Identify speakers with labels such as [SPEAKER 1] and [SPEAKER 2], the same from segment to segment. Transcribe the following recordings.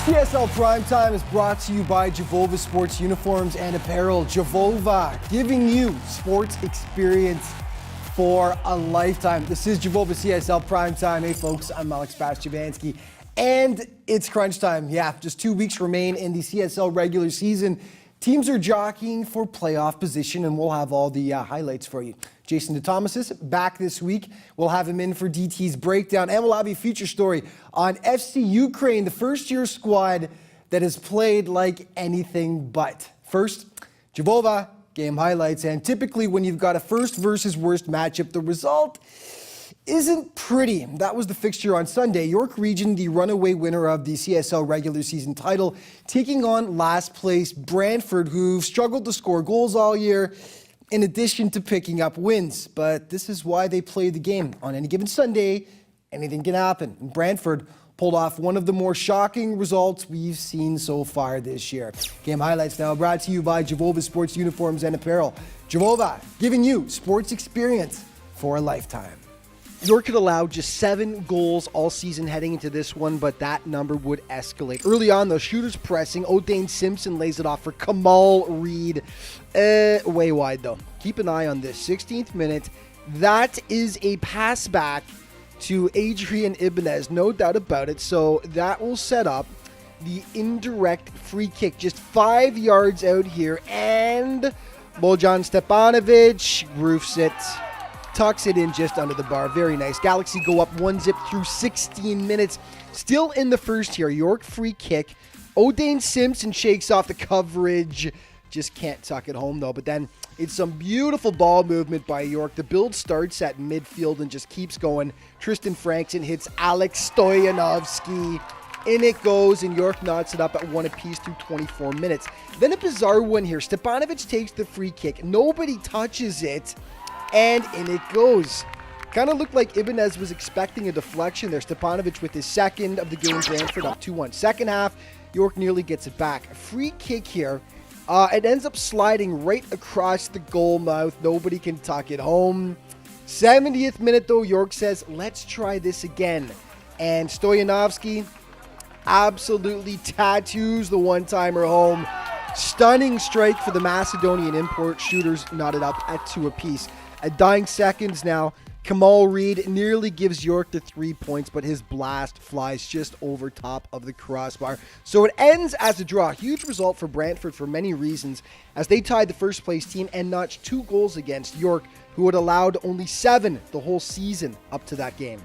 [SPEAKER 1] CSL Primetime is brought to you by Jovova Sports Uniforms and Apparel. Jovova, giving you sports experience for a lifetime. This is Jovova CSL Primetime. Hey folks, I'm Alex Pastervansky, and it's crunch time. Yeah, just 2 weeks remain in the CSL regular season. Teams are jockeying for playoff position, and we'll have all the highlights for you. Jason DeThomas is back this week. We'll have him in for DT's breakdown, and we'll have a feature story on FC Ukraine, the first-year squad that has played like anything but. First, Jovova game highlights, and typically when you've got a first versus worst matchup, the result isn't pretty. That was the fixture on Sunday. York Region, the runaway winner of the CSL regular season title, taking on last place Brantford, who've struggled to score goals all year, in addition to picking up wins. But this is why they play the game. On any given Sunday, anything can happen. And Brantford pulled off one of the more shocking results we've seen so far this year. Game highlights now brought to you by Jovova Sports Uniforms and Apparel. Jovova, giving you sports experience for a lifetime. York had allowed just 7 goals all season heading into this one, but that number would escalate. Early on, though, shooters pressing. O'Dane Simpson lays it off for Kamal Reed. Way wide, though. Keep an eye on this. 16th minute. That is a pass back to Adrian Ibanez, no doubt about it. So that will set up the indirect free kick just 5 yards out here. And Bojan Stepanovic roofs it. Tucks it in just under the bar. Very nice. Galaxy go up 1-0 through 16 minutes. Still in the first here. York free kick. O'Dane Simpson shakes off the coverage. Just can't tuck it home, though. But then it's some beautiful ball movement by York. The build starts at midfield and just keeps going. Tristan Frankson hits Alex Stoyanovsky. In it goes, and York knots it up at 1 apiece through 24 minutes. Then a bizarre one here. Stepanovic takes the free kick. Nobody touches it. And in it goes. Kind of looked like Ibanez was expecting a deflection there. Stepanovic with his second of the game. Brantford up 2-1. Second half, York nearly gets it back. A free kick here. It ends up sliding right across the goal mouth. Nobody can tuck it home. 70th minute, though, York says, let's try this again. And Stoyanovsky absolutely tattoos the one-timer home. Stunning strike for the Macedonian import. Shooters knotted up at 2 apiece. At dying seconds now, Kamal Reed nearly gives York the 3 points, but his blast flies just over top of the crossbar. So it ends as a draw. Huge result for Brantford for many reasons, as they tied the first place team and notched 2 goals against York, who had allowed only 7 the whole season up to that game.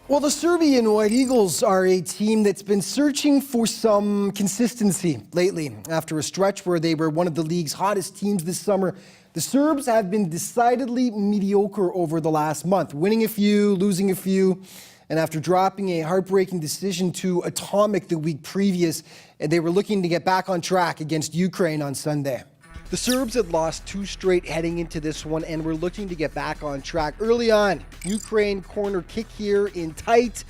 [SPEAKER 1] Well, the Serbian White Eagles are a team that's been searching for some consistency lately. After a stretch where they were one of the league's hottest teams this summer, the Serbs have been decidedly mediocre over the last month, winning a few, losing a few, and after dropping a heartbreaking decision to Atomic the week previous, they were looking to get back on track against Ukraine on Sunday. The Serbs had lost 2 straight heading into this one and were looking to get back on track. Early on, Ukraine corner kick here in tight,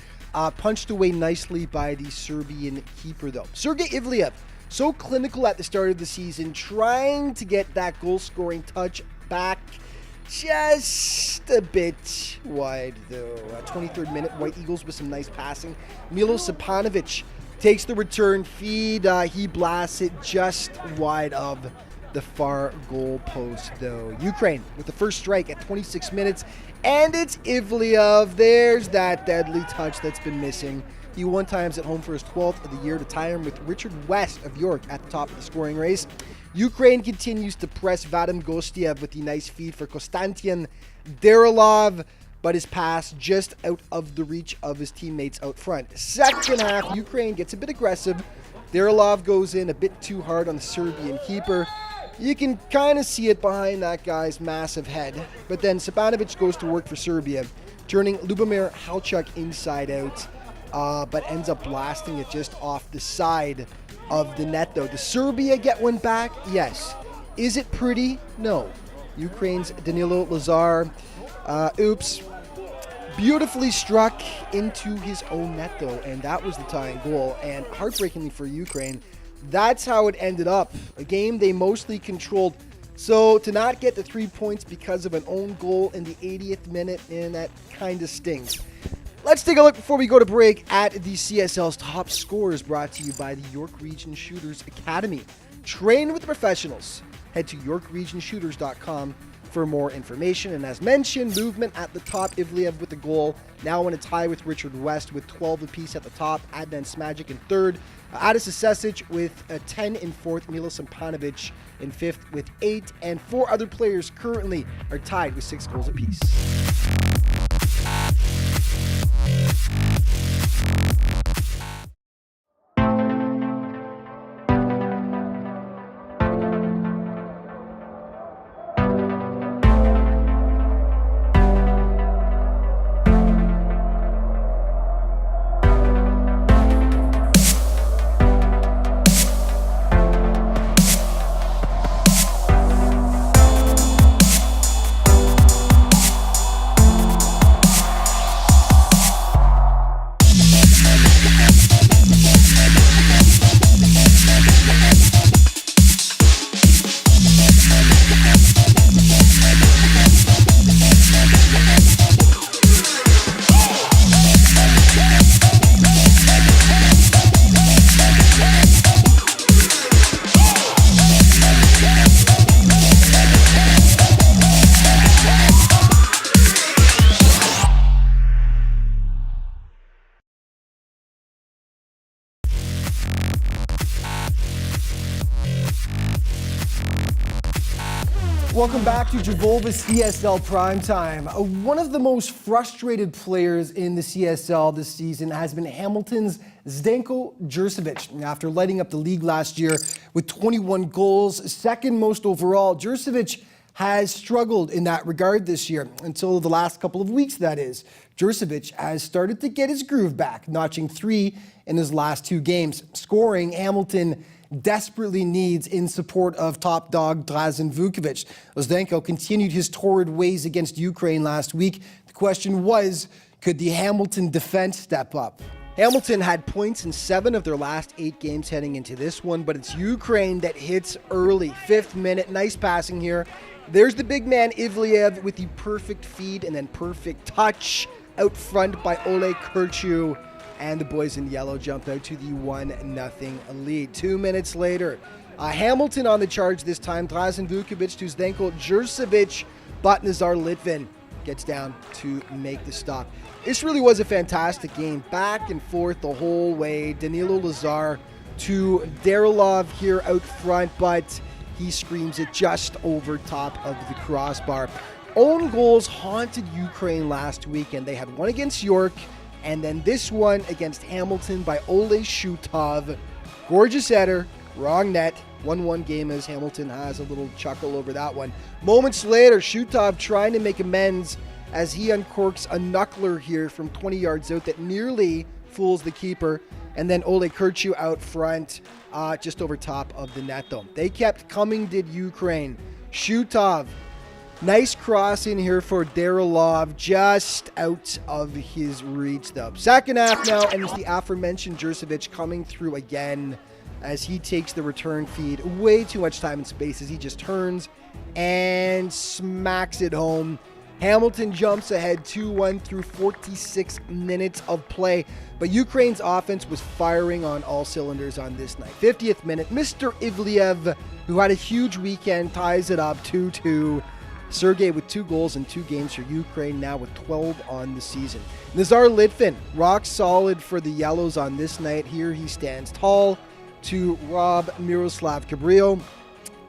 [SPEAKER 1] punched away nicely by the Serbian keeper though. Sergei Ivliev, so clinical at the start of the season, trying to get that goal-scoring touch back just a bit wide though. 23rd minute, White Eagles with some nice passing. Milo Stepanovic takes the return feed. He blasts it just wide of the far goal post though. Ukraine with the first strike at 26 minutes, and it's Ivliev. There's that deadly touch that's been missing. He won times at home for his 12th of the year to tie him with Richard West of York at the top of the scoring race. Ukraine continues to press Vadim Gostiev with the nice feed for Konstantin Darilov, but his pass just out of the reach of his teammates out front. Second half, Ukraine gets a bit aggressive. Darilov goes in a bit too hard on the Serbian keeper. You can kind of see it behind that guy's massive head. But then Stepanovic goes to work for Serbia, turning Lubomir Halchuk inside out, but ends up blasting it just off the side of the net, though. Does Serbia get one back? Yes. Is it pretty? No. Ukraine's Danilo Lazar, beautifully struck into his own net, though, and that was the tying goal. And heartbreakingly for Ukraine, that's how it ended up. A game they mostly controlled. So to not get the 3 points because of an own goal in the 80th minute, and that kind of stings. Let's take a look before we go to break at the CSL's top scorers, brought to you by the York Region Shooters Academy. Train with the professionals. Head to yorkregionshooters.com for more information. And as mentioned, movement at the top. Ivliev with the goal. Now in a tie with Richard West with 12 apiece at the top. Adnan Smajic in third. Adis Asesic with 10 in fourth. Milos Sampanovic in fifth with 8. And 4 other players currently are tied with 6 goals apiece. Welcome back to Jevolva's CSL Primetime. One of the most frustrated players in the CSL this season has been Hamilton's Zdenko Jurcevic. After lighting up the league last year with 21 goals, second most overall, Jurcevic has struggled in that regard this year, until the last couple of weeks, that is. Jurcevic has started to get his groove back, notching 3 in his last 2 games. Scoring, Hamilton desperately needs in support of top dog Drazen Vukovic. Zdenko continued his torrid ways against Ukraine last week. The question was, could the Hamilton defense step up? Hamilton had points in 7 of their last 8 games heading into this one, but it's Ukraine that hits early. 5th minute, nice passing here. There's the big man Ivliev with the perfect feed and then perfect touch out front by Ole Kurchu. And the boys in yellow jumped out to the 1-0 lead. 2 minutes later, Hamilton on the charge this time. Drazen Vukovic to Zdenko Jurcevic, but Nazar Litvin gets down to make the stop. This really was a fantastic game. Back and forth the whole way. Danilo Lazar to Darilov here out front, but he screams it just over top of the crossbar. Own goals haunted Ukraine last week, and they had one against York, and then this one against Hamilton by Ole Shutov. Gorgeous header, wrong net. 1-1 game as Hamilton has a little chuckle over that one. Moments later, Shutov trying to make amends as he uncorks a knuckler here from 20 yards out that nearly fools the keeper. And then Ole Kurchu out front, just over top of the net though. They kept coming, did Ukraine. Shutov, nice cross in here for Darilov, just out of his reach though. Second half now, and it's the aforementioned Jurcevic coming through again as he takes the return feed. Way too much time and space as he just turns and smacks it home. Hamilton jumps ahead 2-1 through 46 minutes of play, but Ukraine's offense was firing on all cylinders on this night. 50th minute, Mr. Ivliev, who had a huge weekend, ties it up 2-2. Sergei with 2 goals in 2 games for Ukraine, now with 12 on the season. Nazar Litvin, rock solid for the Yellows on this night. Here he stands tall to rob Miroslav Cabrillo.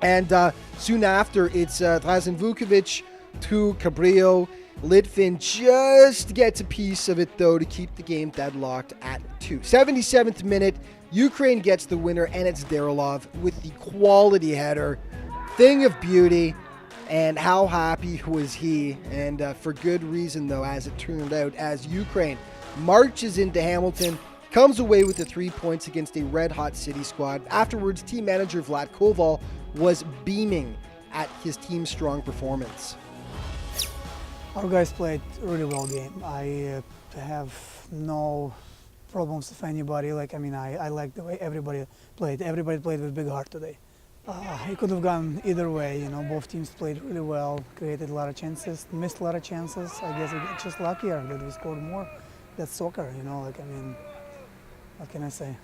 [SPEAKER 1] And soon after, it's Drazen Vukovic to Cabrillo. Litvin just gets a piece of it, though, to keep the game deadlocked at 2. 77th minute, Ukraine gets the winner, and it's Darilov with the quality header. Thing of beauty. And how happy was he? And for good reason, though, as it turned out, as Ukraine marches into Hamilton, comes away with the 3 points against a red-hot City squad. Afterwards, team manager Vlad Koval was beaming at his team's strong performance.
[SPEAKER 2] Our guys played a really well game. I have no problems with anybody. I like the way everybody played. Everybody played with big heart today. It could have gone either way, both teams played really well, created a lot of chances, missed a lot of chances. I guess we got just luckier that we scored more. that's soccer, you know. Like, I mean, what can I say?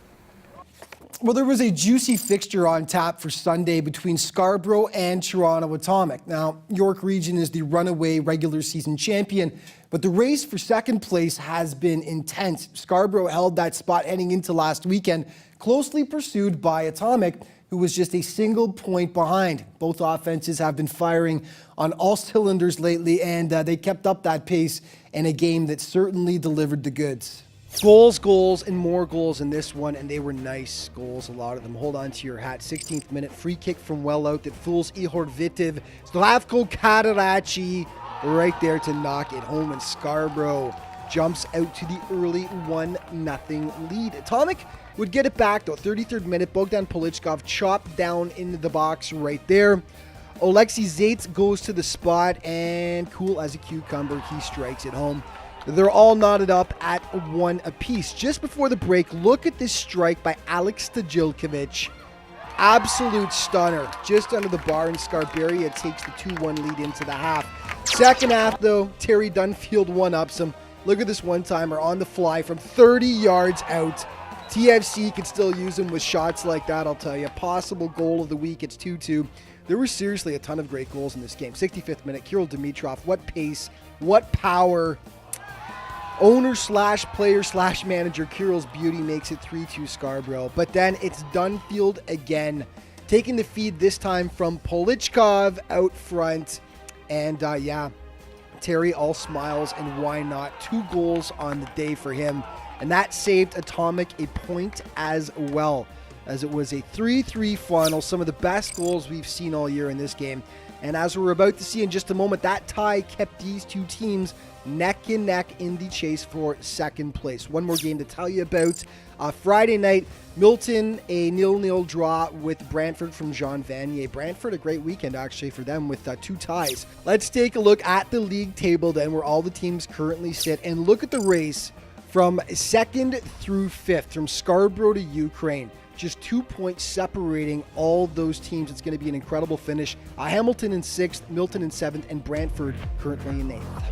[SPEAKER 1] Well, there was a juicy fixture on tap for Sunday between Scarborough and Toronto Atomic. Now, York Region is the runaway regular season champion, but the race for second place has been intense. Scarborough held that spot heading into last weekend, closely pursued by Atomic, who was just a single point behind. Both offenses have been firing on all cylinders lately, and they kept up that pace in a game that certainly delivered the goods. Goals, and more goals in this one, and they were nice goals, a lot of them. Hold on to your hat. 16th minute, free kick from well out that fools Ihor Vitiv. Slavko Kadarachi right there to knock it home, and Scarborough jumps out to the early 1-0 lead. Atomic would get it back, though. 33rd minute, Bogdan Polichkov chopped down into the box right there. Oleksiy Zaitz goes to the spot, and cool as a cucumber, he strikes it home. They're all knotted up at 1 apiece. Just before the break, look at this strike by Alex Stajilkovic. Absolute stunner. Just under the bar, and Scarborough takes the 2-1 lead into the half. Second half, though, Terry Dunfield one-ups him. Look at this one-timer on the fly from 30 yards out. TFC could still use him with shots like that, I'll tell you. Possible goal of the week, it's 2-2. There were seriously a ton of great goals in this game. 65th minute, Kirill Dimitrov. What pace, what power. Owner/player/manager Kirill's beauty makes it 3-2 Scarborough. But then it's Dunfield again, taking the feed this time from Polichkov out front. And Terry all smiles, and why not? 2 goals on the day for him. And that saved Atomic a point as well, as it was a 3-3 final. Some of the best goals we've seen all year in this game. And as we're about to see in just a moment, that tie kept these two teams neck and neck in the chase for second place. One more game to tell you about. Friday night, Milton, a 0-0 draw with Brantford from Jean Vanier. Brantford, a great weekend actually for them with 2 ties. Let's take a look at the league table then, where all the teams currently sit, and look at the race from 2nd through 5th, from Scarborough to Ukraine. Just 2 points separating all those teams. It's going to be an incredible finish. Hamilton in 6th, Milton in 7th, and Brantford currently in 8th.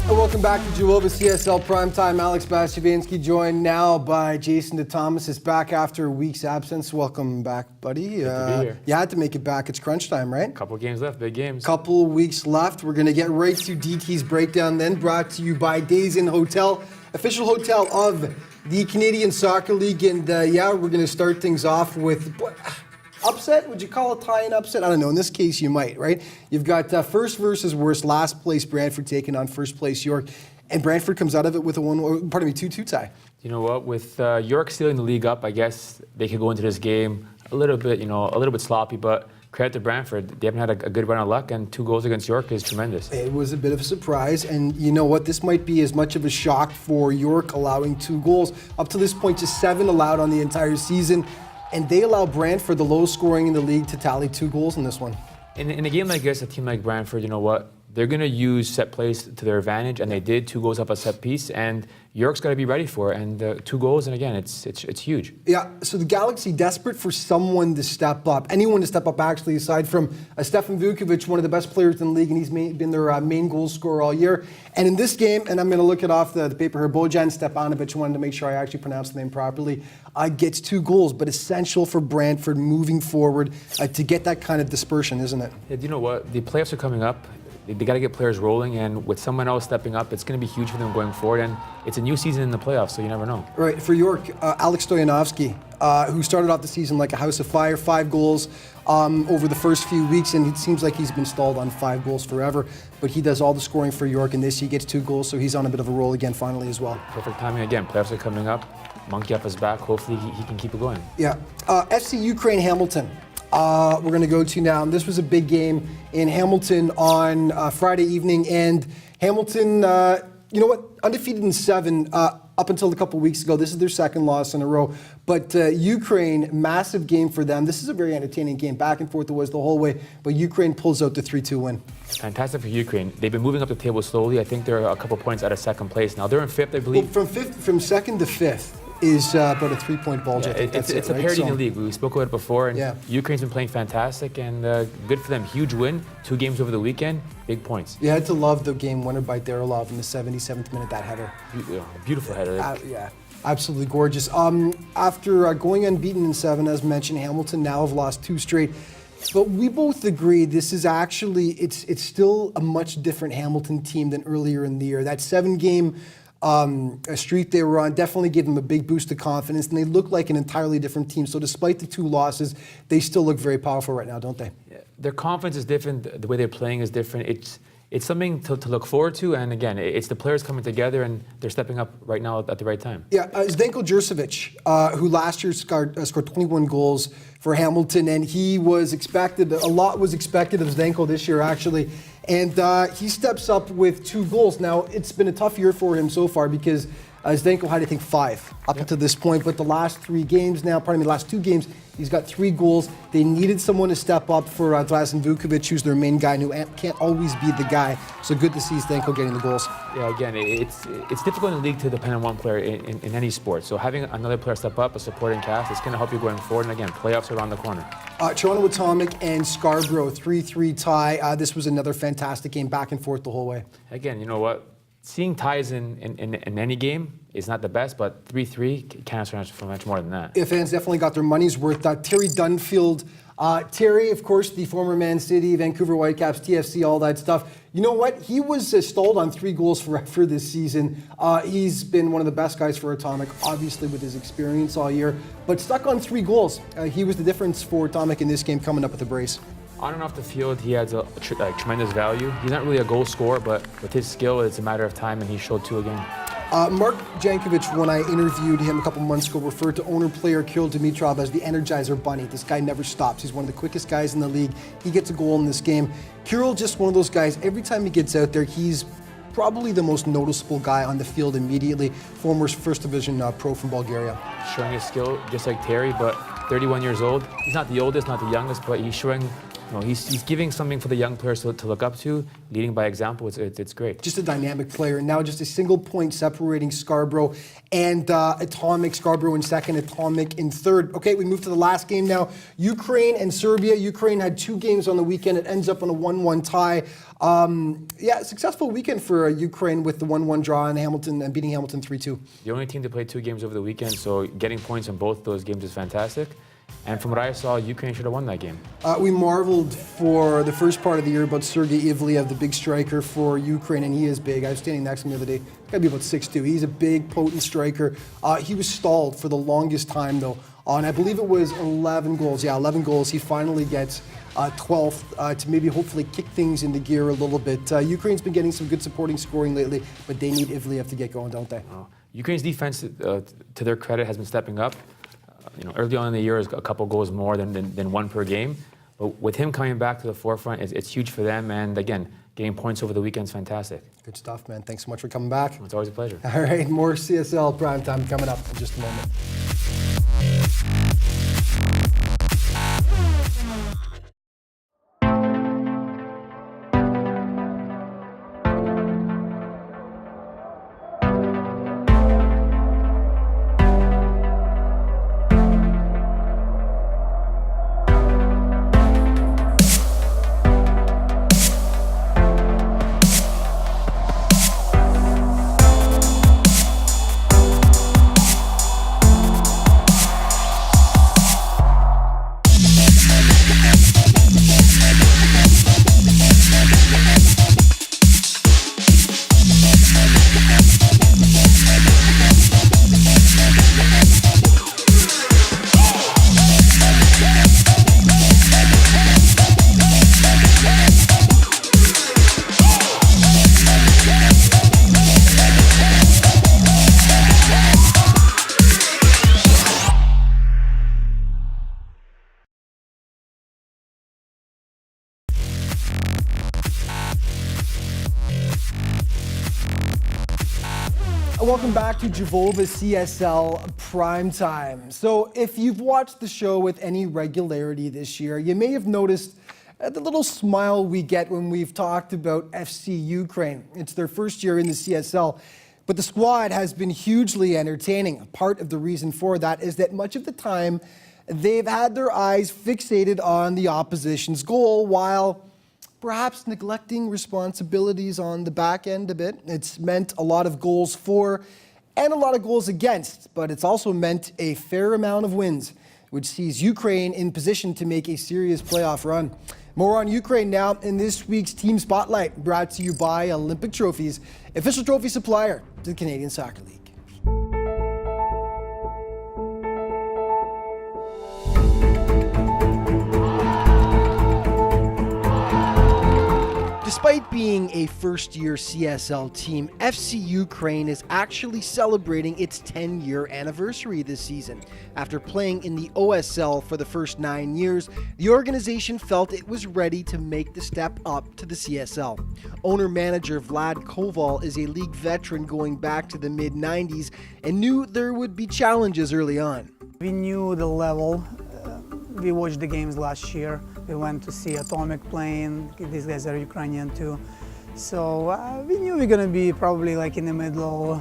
[SPEAKER 1] Welcome back to Jehovah CSL Primetime. Alex Bastiavinsky joined now by Jason DeThomas. Is back after a week's absence. Welcome back, buddy.
[SPEAKER 3] Good to be here.
[SPEAKER 1] You had to make it back. It's crunch time, right?
[SPEAKER 3] Couple games left, big games.
[SPEAKER 1] Couple of weeks left. We're going to get right to DT's breakdown then, brought to you by Days Inn Hotel, official hotel of the Canadian Soccer League. And we're going to start things off with... upset? Would you call a tie an upset? I don't know. In this case, you might, right? You've got first versus worst, last place Brantford taking on first place York, and Brantford comes out of it with a 2-2 tie.
[SPEAKER 3] You know what? With York stealing the league up, I guess they could go into this game a little bit sloppy, but credit to Brantford. They haven't had a good run of luck, and 2 goals against York is tremendous.
[SPEAKER 1] It was a bit of a surprise, and you know what? This might be as much of a shock for York allowing 2 goals. Up to this point, just 7 allowed on the entire season. And they allow Brantford, the lowest scoring in the league, to tally 2 goals in this one.
[SPEAKER 3] In a game like this, a team like Brantford, you know what? they're going to use set plays to their advantage, and they did 2 goals off a set piece, and York's got to be ready for it. And 2 goals, and again, it's huge.
[SPEAKER 1] Yeah, so the Galaxy desperate for someone to step up, anyone to step up actually, aside from Stefan Vukovic, one of the best players in the league, and he's been their main goal scorer all year. And in this game, and I'm going to look it off the paper here, Bojan Stepanovic, wanted to make sure I actually pronounced the name properly, gets 2 goals, but essential for Brantford moving forward to get that kind of dispersion, isn't it?
[SPEAKER 3] Yeah, do you know what? The playoffs are coming up. They got to get players rolling, and with someone else stepping up, it's going to be huge for them going forward. And it's a new season in the playoffs, so you never know.
[SPEAKER 1] Right, for York, Alex Stoyanovski, who started off the season like a house of fire, 5 goals over the first few weeks, and it seems like he's been stalled on 5 goals forever. But he does all the scoring for York, and this he gets 2 goals, so he's on a bit of a roll again finally as well.
[SPEAKER 3] Perfect timing again. Playoffs are coming up. Monkey up his back. Hopefully he can keep it going.
[SPEAKER 1] Yeah. FC Ukraine Hamilton. We're going to go to now. And this was a big game in Hamilton on Friday evening. And Hamilton, you know what? Undefeated in 7 up until a couple weeks ago. This is their 2nd loss in a row. But Ukraine, massive game for them. This is a very entertaining game. Back and forth it was the whole way. But Ukraine pulls out the 3-2 win.
[SPEAKER 3] Fantastic for Ukraine. They've been moving up the table slowly. I think they're a couple points out of 2nd place now. They're in 5th, I believe.
[SPEAKER 1] Well, from 2nd to 5th. Is about a 3-point bulge.
[SPEAKER 3] Yeah,
[SPEAKER 1] I think
[SPEAKER 3] it's a
[SPEAKER 1] right?
[SPEAKER 3] parity in the league. We spoke about it before, and
[SPEAKER 1] yeah.
[SPEAKER 3] Ukraine's been playing fantastic, and good for them. Huge win, 2 games over the weekend, big points.
[SPEAKER 1] You had to love the game winner by Darilov in the 77th minute, that header.
[SPEAKER 3] Beautiful header.
[SPEAKER 1] Yeah, absolutely gorgeous. After going unbeaten in 7, as mentioned, Hamilton now have lost 2 straight. But we both agree this is actually, it's still a much different Hamilton team than earlier in the year. That 7-game a streak they were on definitely gave them a big boost of confidence, and they look like an entirely different team. So despite the 2 losses, they still look very powerful right now, don't they?
[SPEAKER 3] Yeah, their confidence is different. The way they're playing is different. It's something to look forward to, and again, it's the players coming together, and they're stepping up right now at the right time.
[SPEAKER 1] Yeah, Zdenko Jurcevic, who last year scored 21 goals for Hamilton, and he was expected, a lot was expected of Zdenko this year, actually. And he steps up with 2 goals. Now, it's been a tough year for him so far because Zdenko had, I think, 5 up until this point. But the last 3 games now, last 2 games, he's got 3 goals. They needed someone to step up for Drazen Vukovic, who's their main guy, and who can't always be the guy. So good to see Zdenko getting the goals.
[SPEAKER 3] Yeah, again, it's difficult in the league to depend on one player in any sport. So having another player step up, a supporting cast, it's going to help you going forward. And again, playoffs are around the corner.
[SPEAKER 1] Toronto Atomic and Scarborough, 3-3 tie. This was another fantastic game, back and forth the whole way.
[SPEAKER 3] Again, you know what? Seeing ties in any game is not the best, but 3-3 can't ask for much more than that.
[SPEAKER 1] Yeah, fans definitely got their money's worth. Terry Dunfield, Terry, of course, the former Man City, Vancouver Whitecaps, TFC, all that stuff. You know what? He was stalled on 3 goals for this season. He's been one of the best guys for Atomic, obviously with his experience all year, but stuck on 3 goals. He was the difference for Atomic in this game, coming up with a brace.
[SPEAKER 3] On and off the field, he has a tremendous value. He's not really a goal scorer, but with his skill, it's a matter of time, and he showed 2 again.
[SPEAKER 1] Mark Jankovic, when I interviewed him a couple months ago, referred to owner-player Kirill Dimitrov as the Energizer Bunny. This guy never stops. He's one of the quickest guys in the league. He gets a goal in this game. Kirill, just one of those guys, every time he gets out there, he's probably the most noticeable guy on the field immediately. Former First Division pro from Bulgaria.
[SPEAKER 3] Showing his skill, just like Terry, but 31 years old. He's not the oldest, not the youngest, but he's showing... No, he's giving something for the young players to look up to, leading by example. It's great.
[SPEAKER 1] Just a dynamic player. And now just a single point separating Scarborough and Atomic. Scarborough in 2nd, Atomic in 3rd. Okay, we move to the last game now. Ukraine and Serbia. Ukraine had 2 games on the weekend. It ends up on a 1-1 tie. Yeah, successful weekend for Ukraine with the 1-1 draw in Hamilton and beating Hamilton 3-2.
[SPEAKER 3] The only team to play 2 games over the weekend, so getting points in both those games is fantastic. And from what I saw, Ukraine should have won that game.
[SPEAKER 1] We marveled for the first part of the year about Sergei Ivliev, the big striker for Ukraine, and he is big. I was standing next to him the other day. He's got to be about 6'2". He's a big, potent striker. He was stalled for the longest time, though, on, I believe it was 11 goals. Yeah, 11 goals. He finally gets 12th to maybe hopefully kick things into gear a little bit. Ukraine's been getting some good supporting scoring lately, but they need Ivliev to get going, don't they?
[SPEAKER 3] Ukraine's defense, to their credit, has been stepping up. Early on in the year, is a couple goals more than 1 per game. But with him coming back to the forefront, it's huge for them. And again, getting points over the weekend is fantastic.
[SPEAKER 1] Good stuff, man. Thanks so much for coming back.
[SPEAKER 3] It's always a pleasure.
[SPEAKER 1] All right, more CSL Primetime coming up in just a moment. Welcome back to Javova's CSL Primetime. So if you've watched the show with any regularity this year, you may have noticed the little smile we get when we've talked about FC Ukraine. It's their first year in the CSL, but the squad has been hugely entertaining. Part of the reason for that is that much of the time they've had their eyes fixated on the opposition's goal while perhaps neglecting responsibilities on the back end a bit. It's meant a lot of goals for and a lot of goals against, but it's also meant a fair amount of wins, which sees Ukraine in position to make a serious playoff run. More on Ukraine now in this week's Team Spotlight, brought to you by Olympic Trophies, official trophy supplier to the Canadian Soccer League. Despite being a first-year CSL team, FC Ukraine is actually celebrating its 10-year anniversary this season. After playing in the OSL for the first 9 years, the organization felt it was ready to make the step up to the CSL. Owner-manager Vlad Koval is a league veteran going back to the mid-90s and knew there would be challenges early on.
[SPEAKER 2] We knew the level. We watched the games last year. We went to see Atomic playing. These guys are Ukrainian too. So we knew we were going to be probably like in the middle.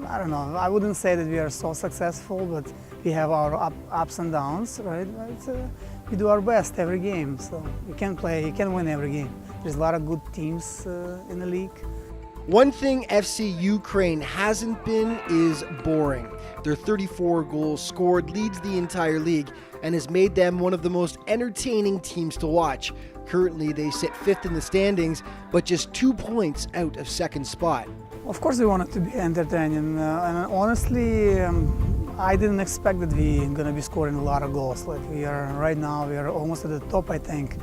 [SPEAKER 2] I don't know. I wouldn't say that we are so successful, but we have our ups and downs, right? But, we do our best every game. So you can win every game. There's a lot of good teams in the league.
[SPEAKER 1] One thing FC Ukraine hasn't been is boring. Their 34 goals scored leads the entire league and has made them one of the most entertaining teams to watch. Currently, they sit 5th in the standings, but just 2 points out of second spot.
[SPEAKER 2] Of course, we want it to be entertaining, and honestly, I didn't expect that we're going to be scoring a lot of goals. Like right now, we are almost at the top, I think,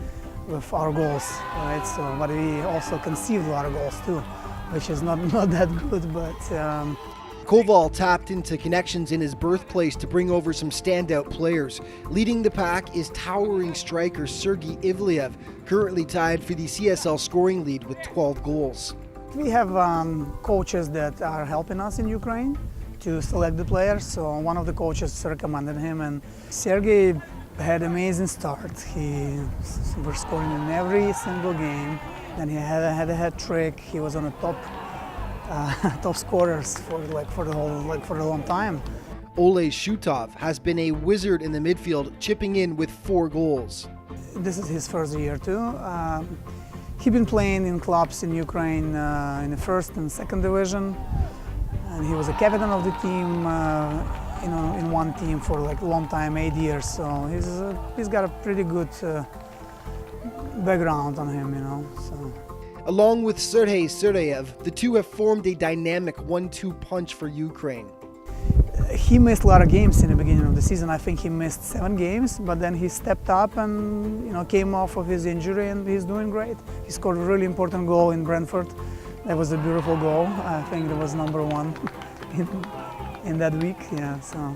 [SPEAKER 2] with our goals, right? So, but we also conceived a lot of goals too, which is not that good, but.
[SPEAKER 1] Koval tapped into connections in his birthplace to bring over some standout players. Leading the pack is towering striker Sergei Ivliev, currently tied for the CSL scoring lead with 12 goals.
[SPEAKER 2] We have coaches that are helping us in Ukraine to select the players. So one of the coaches recommended him, and Sergei had an amazing start. He was scoring in every single game. Then he had a hat trick. He was on the top scorers for a long time.
[SPEAKER 1] Ole Shutov has been a wizard in the midfield, chipping in with 4 goals.
[SPEAKER 2] This is his first year too. He's been playing in clubs in Ukraine in the first and second division, and he was a captain of the team. In one team for like a long time, 8 years. So he's got a pretty good background on him, So.
[SPEAKER 1] Along with Sergei Serdeyev, the two have formed a dynamic 1-2 punch for Ukraine.
[SPEAKER 2] He missed a lot of games in the beginning of the season. I think he missed 7 games, but then he stepped up and came off of his injury, and he's doing great. He scored a really important goal in Brantford. That was a beautiful goal. I think that was number 1 in that week. Yeah. So.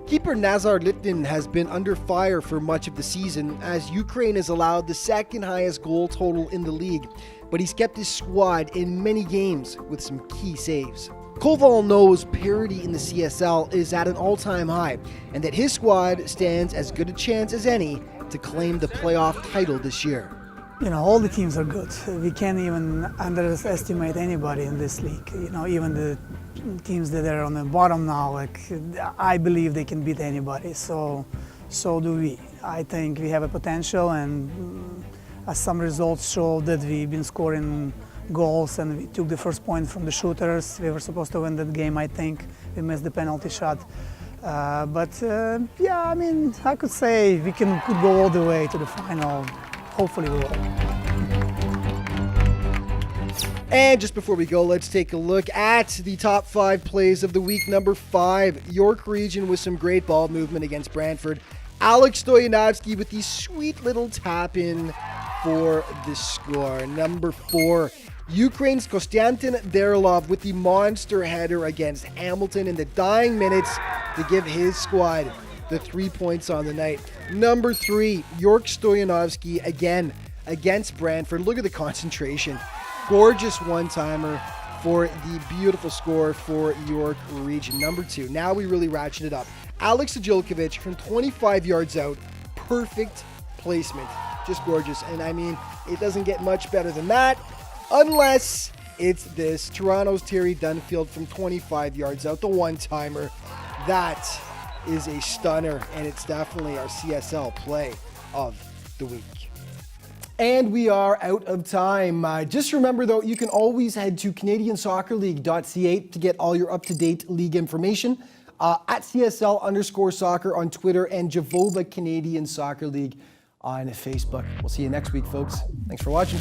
[SPEAKER 1] Keeper Nazar Litvin has been under fire for much of the season as Ukraine has allowed the second highest goal total in the league, but he's kept his squad in many games with some key saves. Koval knows parity in the CSL is at an all-time high and that his squad stands as good a chance as any to claim the playoff title this year.
[SPEAKER 2] All the teams are good. We can't even underestimate anybody in this league. Even the teams that are on the bottom now, I believe they can beat anybody. So do we. I think we have a potential, and as some results show that we've been scoring goals, and we took the first point from the shooters. We were supposed to win that game, I think. We missed the penalty shot. I could say we could go all the way to the final. Hopefully we will.
[SPEAKER 1] And just before we go, let's take a look at the top 5 plays of the week. Number 5, York Region with some great ball movement against Brantford. Alex Stoyanovsky with the sweet little tap-in for the score. Number 4, Ukraine's Konstantin Derelov with the monster header against Hamilton in the dying minutes to give his squad the 3 points on the night. Number 3, York Stoyanovsky again against Brantford. Look at the concentration. Gorgeous one-timer for the beautiful score for York Region. Number 2. Now we really ratchet it up. Alex Ajilkovic from 25 yards out. Perfect placement. Just gorgeous. And I mean, it doesn't get much better than that unless it's this. Toronto's Terry Dunfield from 25 yards out. The one-timer. That is a stunner, and it's definitely our CSL play of the week. And we are out of time. Just remember, though, you can always head to CanadianSoccerLeague.ca to get all your up-to-date league information. At CSL_soccer on Twitter and Jevova Canadian Soccer League on Facebook. We'll see you next week, folks. Thanks for watching.